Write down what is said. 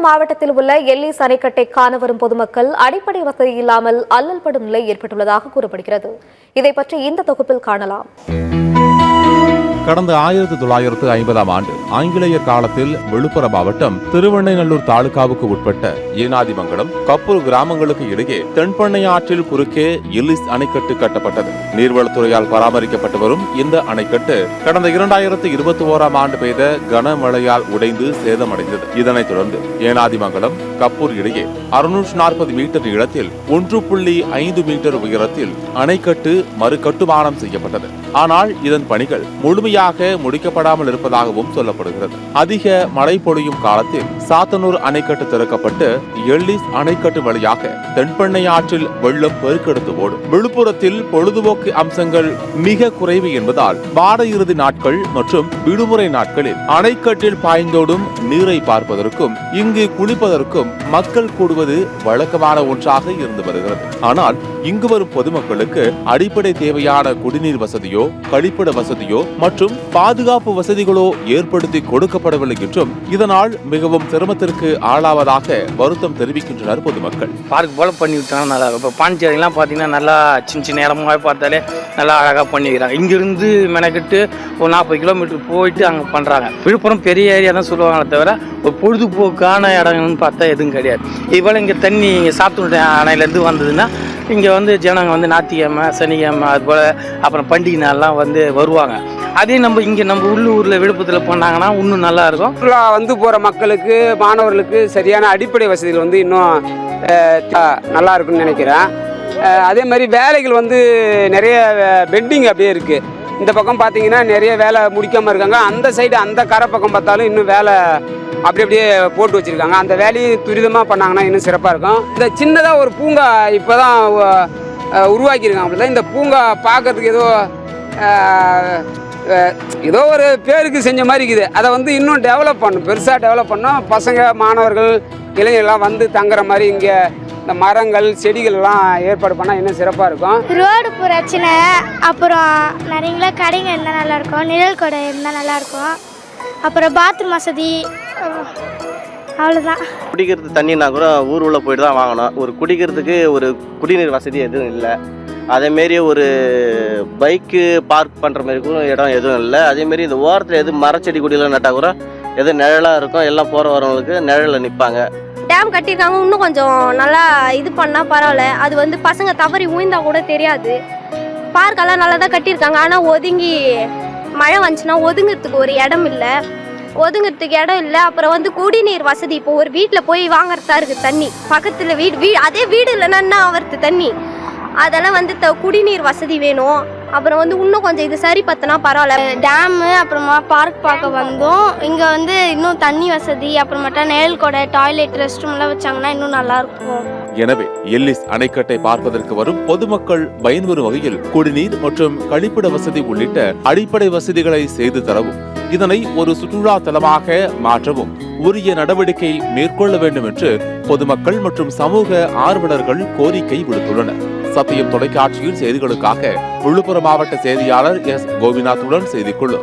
விழுப்புரம் மாவட்டத்தில் உள்ள எல்லிஸ் அணைக்கட்டை காண வரும் பொதுமக்கள் அடிப்படை வசதி இல்லாமல் அல்லல் படும் நிலை ஏற்பட்டுள்ளதாக கூறப்படுகிறது. இதை பற்றி இந்த தொகுப்பில் காணலாம். கடந்த 1950ஆம் ஆண்டு ஆங்கிலேயர் காலத்தில் விழுப்புரம் மாவட்டம் திருவெண்ணைநல்லூர் தாலுகாவுக்கு உட்பட்ட ஏனாதிமங்கலம், கப்பூர் கிராமங்களுக்கு இடையே தென்பெண்ணை ஆற்றில் குறுக்கே எல்லிஸ் அணைக்கட்டு கட்டப்பட்டது. நீர்வளத்துறையால் பராமரிக்கப்பட்டு வரும் இந்த அணைக்கட்டு கடந்த 2021ஆம் ஆண்டு பெய்த கனமழையால் உடைந்து சேதமடைந்தது. இதனைத் தொடர்ந்து ஏனாதிமங்கலம், கப்பூர் இடையே 640 மீட்டர் நீளத்தில் 1.5 மீட்டர் உயரத்தில் அணைக்கட்டு மறுகட்டுமானம் செய்யப்பட்டது. ஆனால் இதன் பணிகள் முழுமையாக முடிக்கப்படாமல் இருப்பதாகவும் சொல்லப்படுகிறது. அதிக மழை பொழியும் காலத்தில் சாத்தனூர் அணைக்கட்டு திறக்கப்பட்டு எல்லிஸ் அணைக்கட்டு வழியாக தென்பெண்ணை ஆற்றில் வெள்ளம் பெருக்கெடுத்து ஓடும். விழுப்புரத்தில் பொழுதுபோக்கு அம்சங்கள் மிக குறைவு என்பதால் வார இறுதி நாட்கள் மற்றும் விடுமுறை நாட்களில் அணைக்கட்டில் பாய்ந்தோடும் நீரை பார்ப்பதற்கும் இங்கு குளிப்பதற்கும் மக்கள் கூடுவது வழக்கமான ஒன்றாக இருந்து வருகிறது. ஆனால் இங்கு வரும் பொதுமக்களுக்கு அடிப்படை தேவையான குடிநீர் வசதியோ, கழிப்பிட வசதியோ மற்றும் பாதுகாப்பு வசதிகளோ ஏற்படுத்தி கொடுக்கப்படவில்லை என்றும் இதனால் மிகவும் சிரமத்திற்கு ஆளாவதாக வருத்தம் தெரிவிக்கின்றனர் பொதுமக்கள். பார்க் போல பண்ணி விட்டாங்க, நல்லா இருக்கும். இப்போ பாண்டிச்சேரிலாம் பார்த்தீங்கன்னா நல்லா சின்ன சின்ன இடமாக பார்த்தாலே நல்லா அழகாக பண்ணிக்கிறாங்க. இங்கிருந்து மெனக்கிட்டு ஒரு 40 கிலோமீட்டர் போயிட்டு அங்கே பண்ணுறாங்க. விழுப்புரம் பெரிய ஏரியா தான் சொல்லுவாங்களே தவிர ஒரு பொழுதுபோக்கான இடங்கள்னு பார்த்தா எதுவும் கிடையாது. இதுபோல் இங்கே தண்ணி சாத்தூர் அணையிலேருந்து வந்ததுன்னா இங்கே வந்து ஜனங்க வந்து ஞாயிற்றுக்கிழமை, சனிக்கிழமை, அதுபோல் அப்புறம் பண்டிகை நாள்லாம் வந்து வருவாங்க. அதே நம்ம உள்ளூரில் விழுப்புரத்தில் போனாங்கன்னா இன்னும் நல்லா இருக்கும். சுற்றுலா வந்து போகிற மக்களுக்கு, மாணவர்களுக்கு சரியான அடிப்படை வசதிகள் வந்து இன்னும் நல்லா இருக்குன்னு நினைக்கிறேன். அதே மாதிரி வேலைகள் வந்து நிறைய பெண்டிங் அப்படியே இருக்குது. இந்த பக்கம் பார்த்தீங்கன்னா நிறைய வேலை முடிக்காமல் இருக்காங்க. அந்த சைடு அந்த கரை பக்கம் பார்த்தாலும் இன்னும் வேலை அப்படியே போட்டு வச்சுருக்காங்க. அந்த வேலையை துரிதமாக பண்ணாங்கன்னா இன்னும் சிறப்பாக இருக்கும். இந்த சின்னதாக ஒரு பூங்கா இப்போ தான் உருவாக்கியிருக்காங்க. அப்படி தான் இந்த பூங்கா பார்க்கறதுக்கு ஏதோ ஒரு பேருக்கு செஞ்ச மாதிரி இருக்குது. அதை வந்து இன்னும் டெவலப் பண்ணணும், பெருசாக டெவலப் பண்ணோம். பசங்க, மாணவர்கள், இளைஞர்கள்லாம் வந்து தங்குற மாதிரி இங்கே இந்த மரங்கள், செடிகள்லாம் ஏற்பாடு பண்ணால் இன்னும் சிறப்பாக இருக்கும். ரோடு பிரச்சனை, அப்புறம் நிறைய கடைங்க இருந்தால் நல்லாயிருக்கும், நிழல் கடை இருந்தால் நல்லாயிருக்கும், அப்புறம் பாத்ரூம் வசதி, அவ்வளோதான். குடிக்கிறது தண்ணினா கூட ஊர் உள்ள போயிட்டு தான் வாங்கணும். ஒரு குடிக்கிறதுக்கு ஒரு குடிநீர் வசதி எதுவும் இல்லை. அதேமாரி ஒரு பைக்கு பார்க் பண்ணுற மாதிரி கூட இடம் எதுவும் இல்லை. அதேமாரி இந்த ஓரத்தில் எது மரச்செடி கொடியெல்லாம் நட்டால் கூட எதுவும் நிழலாக இருக்கும். எல்லாம் போகிற வரவங்களுக்கு நிழலில் நிற்பாங்க. டேம் கட்டியிருக்காங்க, இன்னும் கொஞ்சம் நல்லா இது பண்ணால் பரவாயில்ல. அது வந்து பசங்க தவறி ஊய்ந்தா கூட தெரியாது. பார்க்கெல்லாம் நல்லா தான் கட்டியிருக்காங்க. ஆனால் ஒதுங்கி மழை வந்துச்சுன்னா ஒதுங்கிறதுக்கு ஒரு இடம் இல்லை, அப்புறம் வந்து குடிநீர் வசதி, இப்போ ஒரு வீட்டில் போய் வாங்கறதா இருக்குது தண்ணி, பக்கத்தில் வீடு அதே வீடு இல்லைன்னா என்ன ஆகிறது தண்ணி, அதெல்லாம் வந்து குடிநீர் வசதி வேணும். அப்புறம் வந்து இன்னும் கொஞ்சம் இது சரி பத்தினா பரவாயில்ல. டேமு, அப்புறமா பார்க் பார்க்க வந்தோம். இங்கே வந்து இன்னும் தண்ணி வசதி, அப்புறமேட்டா நிழல் கொடை, டாய்லெட், ரெஸ்ட் ரூம்லாம் வச்சாங்கன்னா இன்னும் நல்லாயிருக்கும். எனவே எல்லிஸ் அணைக்கட்டை பார்ப்பதற்கு வரும் பொதுமக்கள் பயன்பெறும் வகையில் குடிநீர் மற்றும் கழிப்பிட வசதி உள்ளிட்ட அடிப்படை வசதிகளை செய்து தரவும், இதனை ஒரு சுற்றுலா தலமாக மாற்றவும் உரிய நடவடிக்கை மேற்கொள்ள வேண்டும் என்று பொதுமக்கள் மற்றும் சமூக ஆர்வலர்கள் கோரிக்கை விடுத்துள்ளனர். சத்தியம் தொலைக்காட்சியில் செய்திகளுக்காக விழுப்புரம் மாவட்ட செய்தியாளர் எஸ். கோபிநாத்துடன் செய்திக்குழு.